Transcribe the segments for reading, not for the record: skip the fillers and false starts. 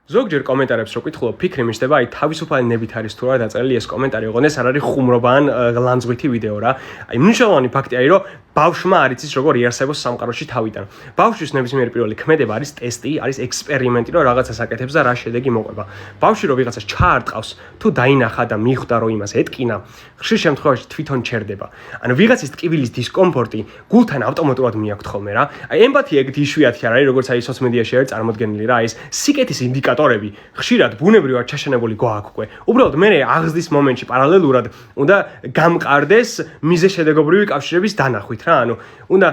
ზოგჯერ კომენტარებს რო ვკითხულობ, ფიქრი მიჩნდება, აი თავისუფალი ნებით არის თუ არა დაწერილი ეს კომენტარი, ოღონდ ეს არ არის ხუმრობა ან ლანძღვითი ვიდეო რა. აი მნიშვნელოვანი ფაქტია, რომ ბავშვმა არ იცის როგორ იარსებოს სამყაროში თავიდან. ბავშვის ნებისმიერი პირველი ქმედება არის ტესტი, არის ექსპერიმენტი, რომ რაღაცას აკეთებს და რა შედეგი მოყვება. ბავშვი რო ვიღაცას ჩაარტყავს, თუ დაინახა და მიხვდა, რომ იმას ეტკინა, ხშირ შემთხვევაში თვითონ ჩერდება. ანუ ვიღაცის ტკივილის დისკომფორტი გულთან ავტომატურად მიაქვთ ხოლმე რა. აი ემპათია ეგეთი იშვიათი არ არის, როგორც აი სოციმედიაში არის წარმოდგენილი რა, ეს სიკეთის ინდიკატორები ხშირად ბუნებრივად ჩაშენებული გვაქვს. უბრალოდ მე აღზრდის მომენტში პარალელურად უნდა გამყარდეს მიზეშედეგობრივი კავშირების დანახვით რა, ანუ უნდა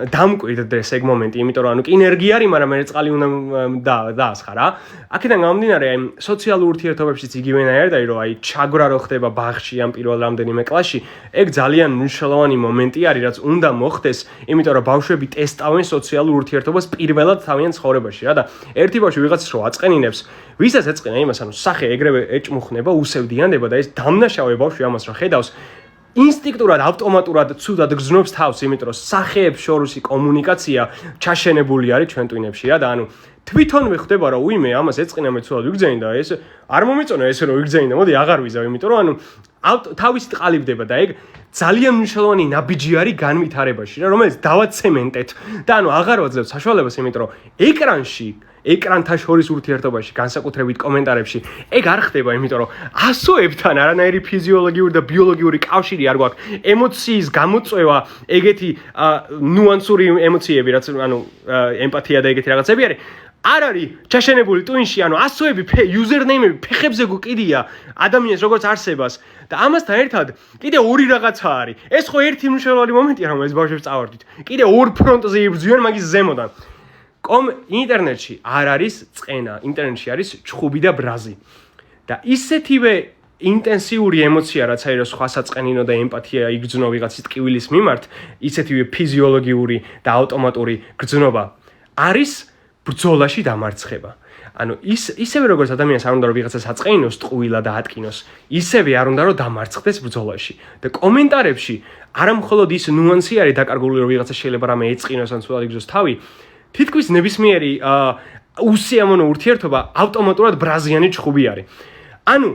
დამკვირდეს ეგ მომენტი, იმიტომ რომ ანუ კი ენერგია არის, მაგრამ მე წყალი უნდა დაასხა რა. აქედან გამომდინარე, აი სოციალურ ურთიერთობებშიც იგივენაირად არის, რომ აი ჩაგვრა რო ხდება ბაღში ამ პირველ რამდენიმე კლასში, ეგ ძალიან მნიშვნელოვანი მომენტი არის, რაც უნდა მოხდეს, იმიტომ რომ ბავშვები ტესტავენ სოციალურ ურთიერთობას პირველად თავიანთ ცხოვრებაში რა და ერთი ბავშვი ვიღაცას რო აწყენინებს, ვისაც ეწყინა იმას, ანუ სახე ეგრევე ეჭმუხნება, უსევდიანდება და ეს დამნაშავე ბავშვი ამას რა ხედავს, ინსტინქტურად, ავტომატურად ცუდად გრძნობს თავს, იმიტომ რომ სახეებს შორისი კომუნიკაცია ჩაშენებული არის ჩვენ ტვინებში რა და ანუ თვითონვე ხდება რომ უიმე ამას ეწყინა მე ცუდად ვიგზაინ და ეს არ მომეწონა ესე რომ ვიგზაინ და მოდი აღარ ვიზავ, იმიტომ რომ ანუ თავისით ყალიბდება და ეგ ძალიან მნიშვნელოვანი ნაბიჯი არის განვითარებაში რა, რომელიც დავაცემენტეთ და ანუ აღარ ვაძლევთ საშუალებას, იმიტომ რომ ეკრანთან შორის ურთიერთობაში, განსაკუთრებით კომენტარებში, ეგ არ ხდება, იმიტომ რომ ასოებთან არანაირი ფიზიოლოგიური და ბიოლოგიური კავშირი არ გვაქვს. ემოციის გამოწვევა, ეგეთი ნუანსური ემოციები, რაც ანუ ემპათია და ეგეთი რაღაცები არის. არ არის ჩაშენებული ტვინში, ანუ ასოები იუზერნეიმები ფეხებზე გუკიდია ადამიანს როგორც არსებას და ამასთან ერთად კიდე ორი რაღაცა არის. ეს ხო ერთი მნიშვნელოვანი მომენტია, რომელიც ბავშვებს წავარდით. კიდე ორ ფრონტზე იბრძვიან მაგის ზემოდან. ინტერნეტში არ არის წყენა, ინტერნეტში არის ჩხუბი და ბრაზი. და ისეთივე ინტენსიური ემოცია, რაც არის რომ სხვა საწყენინო და ემპათია იგრძნო ვიღაცის ტკივილის მიმართ, ისეთივე ფიზიოლოგიური და ავტომატური გრძნობა არის ბრძოლაში დამარცხება. ანუ ისევე როგორც ადამიანს არ უნდა რომ ვიღაცას აწყენინოს ტყუილა და ატკინოს, ისევე არ უნდა რომ დამარცხდეს ბრძოლაში. და კომენტარებში არა მხოლოდ ის ნუანსი არის დაკარგული, რომ ვიღაცა შეიძლება რამე ეწყინოს ან ცუდად იგრძნოს თავი, თითქმის ნებისმიერი უსიამოვნო ურთიერთობა ავტომატურად ბრაზიანი ჩხუბი არის. ანუ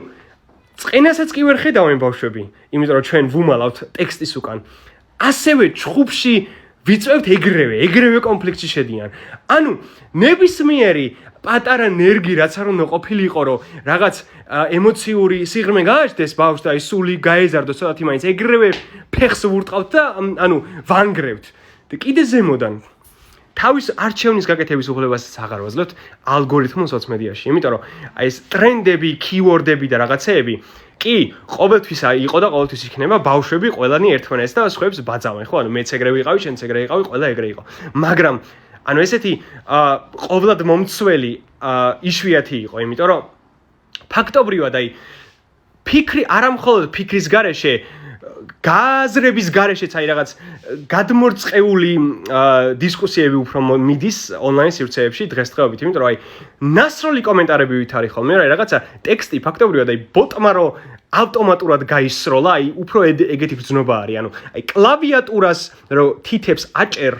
წყენასაც კი ვერ ხედავენ ბავშვები, იმიტომ რომ ჩვენ ვუმალავთ ტექსტის უკან. ასევე ჩხუბში ვიწევთ ეგრევე კონფლიქტში შედიან. ანუ ნებისმიერი პატარა ნერგი რაც არ უნდა ყოფილიყო, რომ რაღაც ემოციური სიღრმე გააჩნდეს ბავშვს და სული გაეზარდოს, ცოტათი მაინც ეგრევე ფეხს ვურტყავთ და ანუ ვანგრევთ. და კიდე ზემოდან თავის არჩევნის გაკეთების უფლებასაც აღარ ვაძლევთ ალგორითმულ სოციმედიაში, იმიტომ რომ აი ეს ტრენდები, კიუორდები და რაღაცეები კი ყოველთვის იყო და ყოველთვის იქნება, ბავშვები ყველანი ერთმანეთს და სხვებს ბაძავენ, ხო? ანუ მეც ეგრე ვიყავი, შენც ეგრე იყავი, ყველა ეგრე იყო. მაგრამ ანუ ესეთი ყოვლად მომცველი იშვიათი იყო, იმიტომ რომ ფაქტობრივად აი ფიქრი არა მხოლოდ ფიქრის გარეშე გააზრების გარეშეც აი რაღაც გადმორწყეული დისკუსიები უფრო მიდის ონლაინ სივრცეებში დღესდღეობით, იმიტომ რომ აი ნასროლი კომენტარები ვითარი ხოლმე, რა რაღაცა ტექსტი ფაქტობრივად აი ბოტმა რო ავტომატურად გაისროლა, აი უფრო ეგეთი გრძნობა არის, ანუ აი კლავიატურას რო თითებს აჭერ,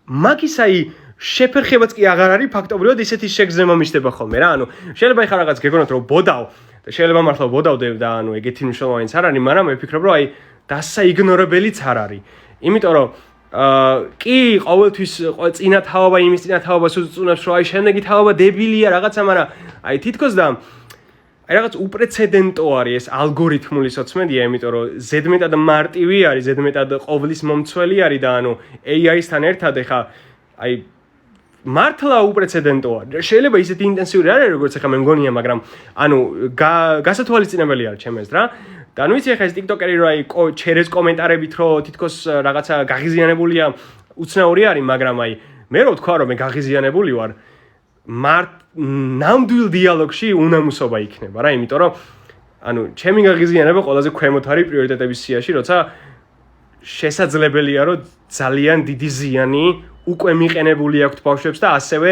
მაგის აი შეფერხებაც კი აღარ არის ფაქტობრივად ისეთი შეგრძნება მიშდება ხოლმე რა, ანუ შეიძლება ეხლა რაღაც გეგონოთ რომ ბოდავ და შეიძლება მართლა ბოდავდე და ანუ ეგეთი მნიშვნელოვანიც არ არის, მაგრამ მე ვფიქრობ რომ აი დასაიგნორებელიც არ არის. იმიტომ რომ კი ყოველთვის წინა თაობა იმის წინა თაობას უწუნებს, რომ აი შემდეგი თაობა დებილია რაღაცა, მაგრამ აი თითქოს და აი რაღაც უპრეცედენტო არის ეს ალგორითმული სოციმედია, იმიტომ რომ ზედმეტად მარტივი არის, ზედმეტად ყოვლის მომცველი არის და ანუ AI-სთან ერთად ეხა აი მართლა უპრეცედენტოა. შეიძლება ისეთი ინტენსიური არ არის, როგორც ეხა მე მგონია, მაგრამ ანუ გასათვალისწინებელი არის ჩემს რა. და ანუ იცი ეხა ეს TikTok-ერი რო აი ჩერეს კომენტარებით რო თითქოს რაღაცა გაღიზიანებულია, უცნაური არის, მაგრამ აი მე რო ვთქვა რომ მე გაღიზიანებული ვარ, ნამდვილ დიალოგში უნამუსობა იქნება რა, იმიტომ რომ ანუ ჩემი გაღიზიანება ყველაზე ქვემოთ არის პრიორიტეტების სიაში, როცა შესაძლებელია რომ ძალიან დიდი ზიანი უკვე მიყენებული აქვს ბავშვებს და ასევე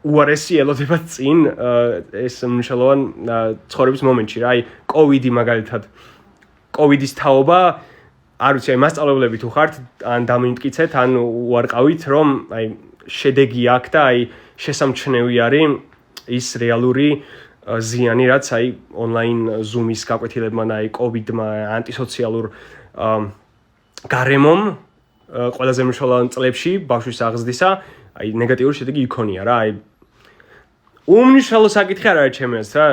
უარესი ელოდება წინ ეს მნიშვნელოვან ცხოვრების მომენტში რა, აი კოვიდი მაგალითად. კოვიდის თაობა, არ ვიცი, აი მასწავლებლები თუ ხართ, ან დამიმტკიცეთ, ან უარყავით, რომ აი შედეგი აქვს და აი შესამჩნევი არის ის რეალური ზიანი, რაც აი ონლაინ Zoom-ის გაკვეთილებმა და აი COVID-მა ანტისოციალურ გარემომ ყველაზე მნიშვნელოვან წლებში ბავშვის აღზრდისა აი ნეგატიური შედეგი იქონია რა აი უმნიშვნელო საკითხი არ არის ჩემს რა